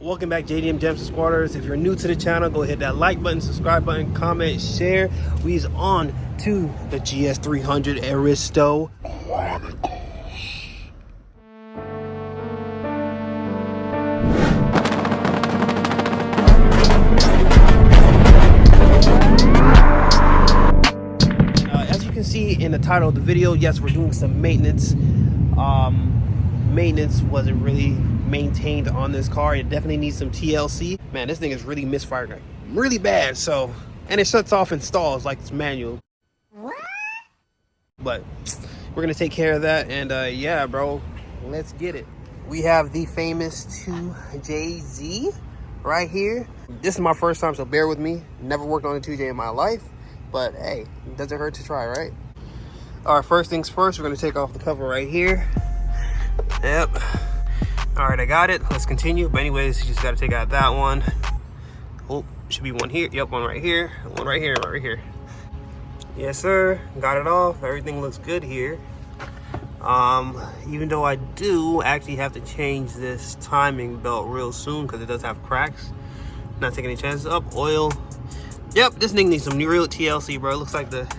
Welcome back, JDM Jamzter Sqauders. If you're new to the channel, go hit that like button, subscribe button, comment, share. We's on to the Gs300 Aristo. As you can see in the title of the video, yes, we're doing some maintenance. Maintenance wasn't really maintained on this car. It definitely needs some TLC. Man, this thing is really misfiring really bad. So, and it shuts off and stalls like it's manual. But we're gonna take care of that, and yeah, bro, let's get it. We have the famous 2JZ right here. This is my first time, so bear with me. Never worked on a 2J in my life, but hey, it doesn't hurt to try, right? All right, first things first, we're gonna take off the cover right here. Yep. All right, I got it. Let's continue. But anyways, you just got to take out that one. Oh, should be one here. Yep, one right here. One right here, right here. Yes, sir. Got it off. Everything looks good here. Even though I do actually have to change this timing belt real soon because it does have cracks. Not taking any chances. Up, oil. Yep, this thing needs some real TLC, bro. It looks like the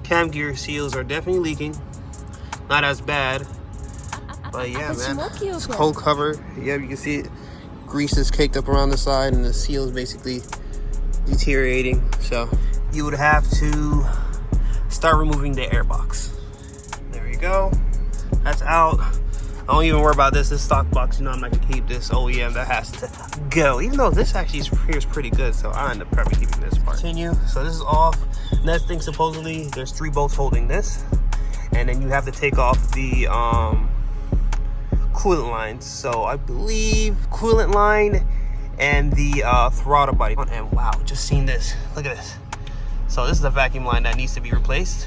cam gear seals are definitely leaking. Not as bad. But yeah, man, it's cold cover. Yeah, you can see it. Grease is caked up around the side, and the seal is basically deteriorating. So you would have to start removing the air box. There you go. That's out. I don't even worry about this. This stock box, you know, I'm not gonna keep this OEM. That has to go. Even though this actually is pretty good, so I end up probably keeping this part. Continue. So this is off. Next thing, supposedly, there's 3 bolts holding this, and then you have to take off the coolant lines. So I believe coolant line and the throttle body. And wow, just seen this. Look at this. So this is a vacuum line that needs to be replaced.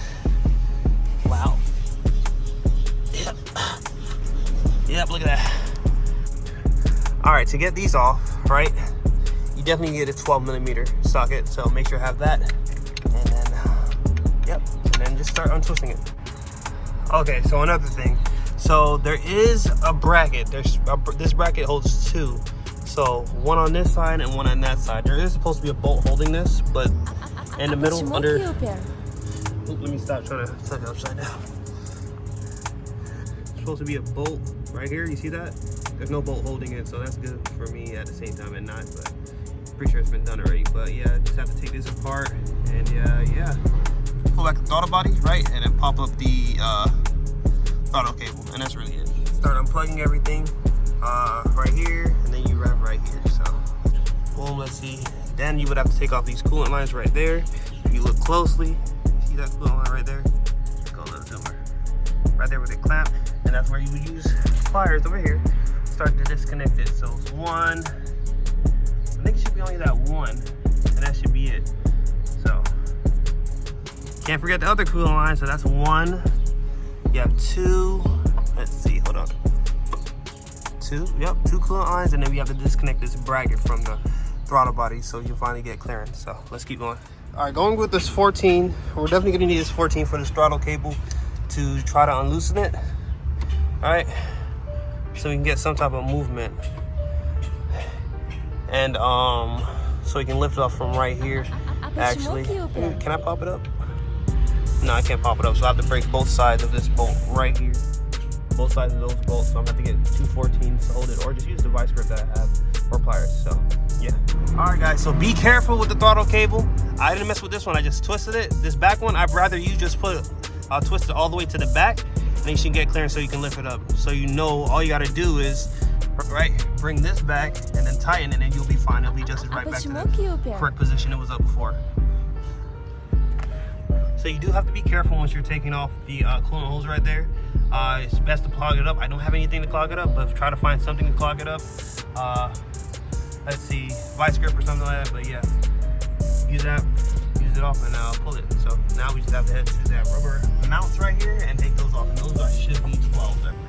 Wow. Yep. Yep, look at that. All right, to get these off, right, you definitely need a 12mm socket. So make sure you have that. And then, yep, and then just start untwisting it. Okay, so another thing. So there is a bracket. This bracket holds 2. So one on this side and one on that side. There is supposed to be a bolt holding this, but in the middle under. Let me stop trying to touch it upside down. It's supposed to be a bolt right here. You see that? There's no bolt holding it, so that's good for me at the same time and not. But pretty sure it's been done already. But yeah, just have to take this apart and yeah. Pull back the throttle body, right, and then pop up the throttle cable, and that's really it. Start unplugging everything right here, and then you rev right here. So boom, let's see. Then you would have to take off these coolant lines right there. If you look closely, see that coolant line right there? Go a little zoomer. Right there with the clamp, and that's where you would use pliers over here. Start to disconnect it. So it's one. I think it should be only that one, and that should be it. So can't forget the other coolant line. So that's 1. You have 2, let's see, hold on. 2, yep, 2 coolant lines, and then we have to disconnect this bracket from the throttle body so you can finally get clearance. So let's keep going. All right, going with this 14, we're definitely gonna need this 14 for this throttle cable to try to unloosen it. All right, so we can get some type of movement. And so we can lift it up from right here, actually. Can I pop it up? No, I can't pop it up, so I have to break both sides of this bolt right here. Both sides of those bolts, so I'm going to have to get 2 14s to hold it, or just use the vice grip that I have, or pliers, so yeah. All right, guys, so be careful with the throttle cable. I didn't mess with this one, I just twisted it. This back one, I'd rather you just twist it all the way to the back, and then you should get clearance so you can lift it up. So you know, all you got to do is, right, bring this back, and then tighten, and then you'll be fine. It'll be adjusted right back to the correct position it was up before. So you do have to be careful once you're taking off the coolant hose right there. It's best to clog it up. I don't have anything to clog it up, but try to find something to clog it up. Let's see, vice grip or something like that. But yeah, use it off and pull it. So now we just have to head to that rubber mounts right here and take those off. And those should be 12, I believe.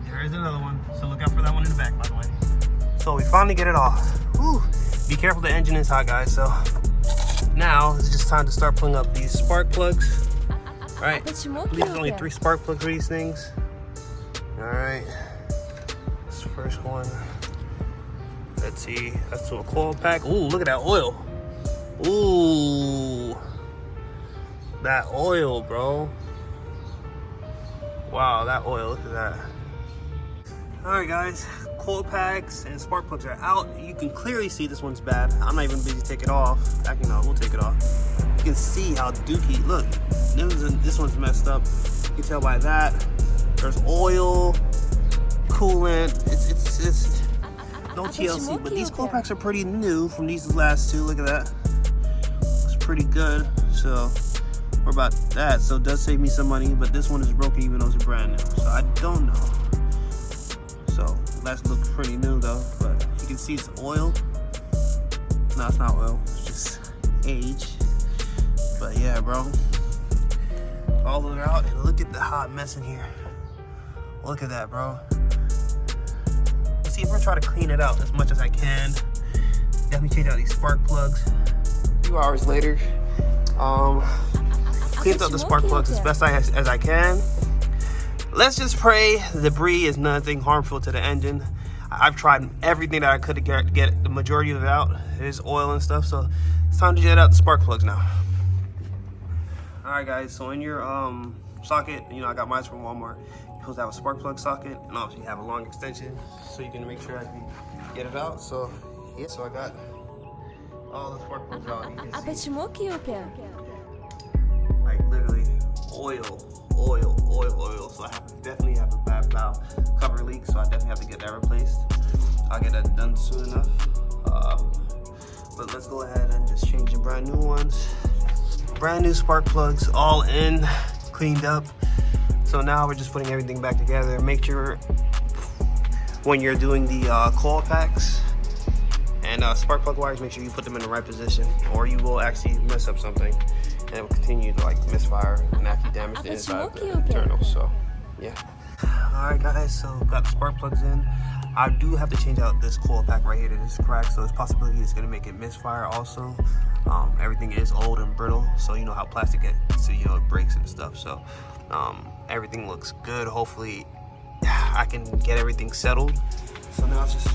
There is another one, so look out for that one in the back, by the way. So we finally get it off. Whew. Be careful, the engine is hot, guys. So now it's just time to start pulling up these spark plugs. All right, I believe there's only 3 spark plugs for these things. All right, this first one. Let's see. That's to a coil pack. Ooh, look at that oil. Ooh, that oil, bro. Wow, that oil. Look at that. All right, guys. Coil packs and spark plugs are out. You can clearly see this one's bad. I'm not even busy to take it off. Actually, no, we'll take it off. You can see how dookie. Look, this one's messed up. You can tell by that. There's oil, coolant. It's no TLC, but these coil packs are pretty new from these last two. Look at that. It's pretty good. So we're about that. So it does save me some money, but this one is broken even though it's brand new. So I don't know. So that looks pretty new though, but you can see it's oil. No, it's not oil. It's just age. But yeah, bro. All of it out, and look at the hot mess in here. Look at that, bro. See, I'm gonna try to clean it out as much as I can. Definitely change out these spark plugs. A few hours later, cleaned up the spark plugs as best as I can. Let's just pray the debris is nothing harmful to the engine. I've tried everything that I could to get the majority of it out. It is oil and stuff, so it's time to get out the spark plugs now. All right, guys, so in your socket, you know, I got mine from Walmart. You're supposed to have a spark plug socket, and obviously you have a long extension, so you can make sure I can get it out. So, yeah, so I got all the spark plugs out. You can see, like, literally oil. So I definitely have a bad valve cover leak, so I definitely have to get that replaced. I'll get that done soon enough. But let's go ahead and just change the brand new ones. Brand new spark plugs, all in, cleaned up. So now we're just putting everything back together. Make sure when you're doing the coil packs and spark plug wires, make sure you put them in the right position, or you will actually mess up something and it will continue to like misfire and actually damage the inside of the internal. So yeah. All right, guys, so got the spark plugs in. I do have to change out this coil pack right here that is cracked, so there's possibility it's gonna make it misfire also. Everything is old and brittle, so you know how plastic gets, you know, it breaks and stuff. So everything looks good. Hopefully I can get everything settled. So now it's just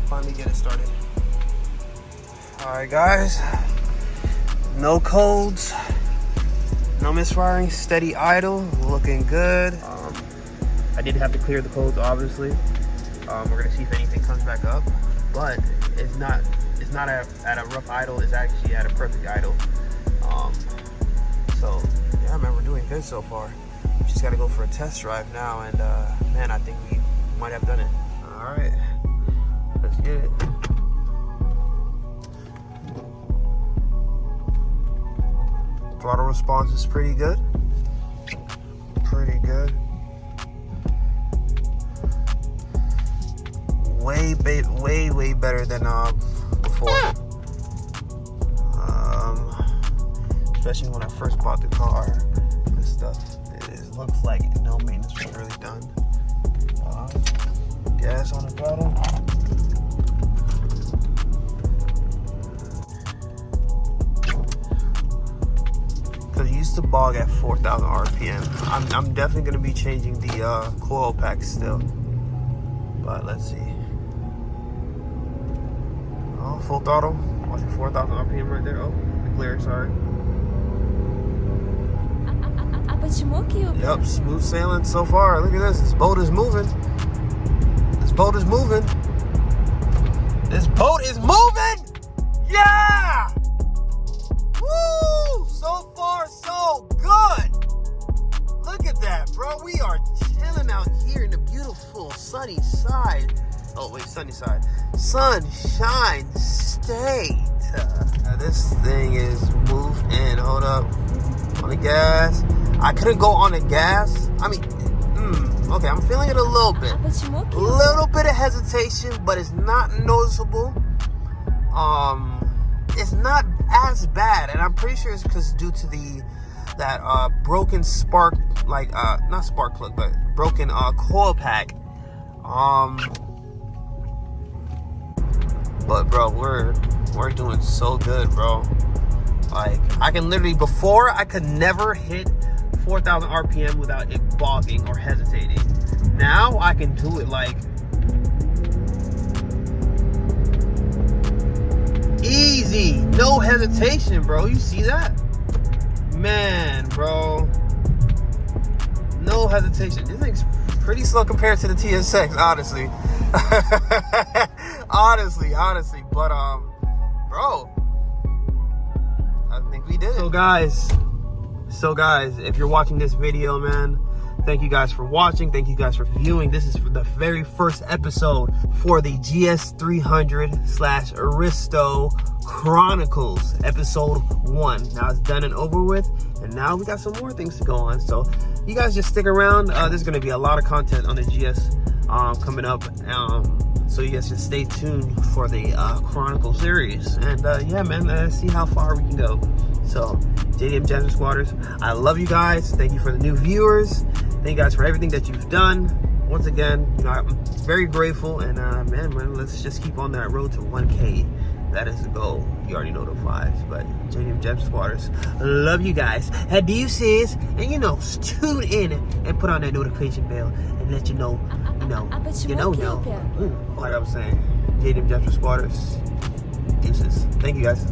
finally get it started. All right, guys, no codes, no misfiring, steady idle, looking good. I did have to clear the codes, obviously. We're gonna see if anything comes back up, but it's not at a rough idle. It's actually at a perfect idle. So yeah, man, we're doing good so far. We just gotta go for a test drive now, and man, I think we might have done it. All right, let's get it. Throttle response is pretty good. Pretty good. Way better than before. Especially when I first bought the car. This stuff, it looks like no maintenance was really done. Gas on the throttle. Because it used to bog at 4,000 RPM. I'm definitely going to be changing the coil pack still. But let's see. Oh, full throttle. Watching 4,000 RPM right there. Oh, the glare, sorry. Yep, smooth sailing so far. Look at this. This boat is moving. This boat is moving. This boat is moving! Yeah! Woo! So far, so good! Look at that, bro. We are chilling out here in the beautiful sunny side. Oh, wait, sunny side. Sunshine State. This thing is moving. Hold up. On the gas. I couldn't go on the gas. I mean, okay, I'm feeling it a little bit. A little bit of hesitation, but it's not noticeable. It's not as bad, and I'm pretty sure it's because due to that broken spark, like not spark plug, but broken coil pack. But bro, we're doing so good, bro. Like, I can literally, before I could never hit 4,000 RPM without it bogging or hesitating. Now I can do it like hesitation, bro. You see that? Man, bro. No hesitation. This thing's pretty slow compared to the TSX, honestly. honestly. But, bro, I think we did it. So guys, if you're watching this video, man, thank you guys for watching. Thank you guys for viewing. This is the very first episode for the Gs300 / Aristo Chronicles, episode 1. Now it's done and over with, and now we got some more things to go on. So you guys just stick around. There's going to be a lot of content on the GS coming up. So you guys just stay tuned for the Chronicle series. And yeah, man, let's see how far we can go. So, Jamzter Sqauders, I love you guys. Thank you for the new viewers. Thank you guys for everything that you've done. Once again, you know, I'm very grateful. And man, let's just keep on that road to 1K. That is the goal. You already know the vibes. But Jamzter Sqauders, love you guys. Hey, deuces. And you know, tune in and put on that notification bell and let you know. Like I was saying, Jamzter Sqauders, deuces. Thank you guys.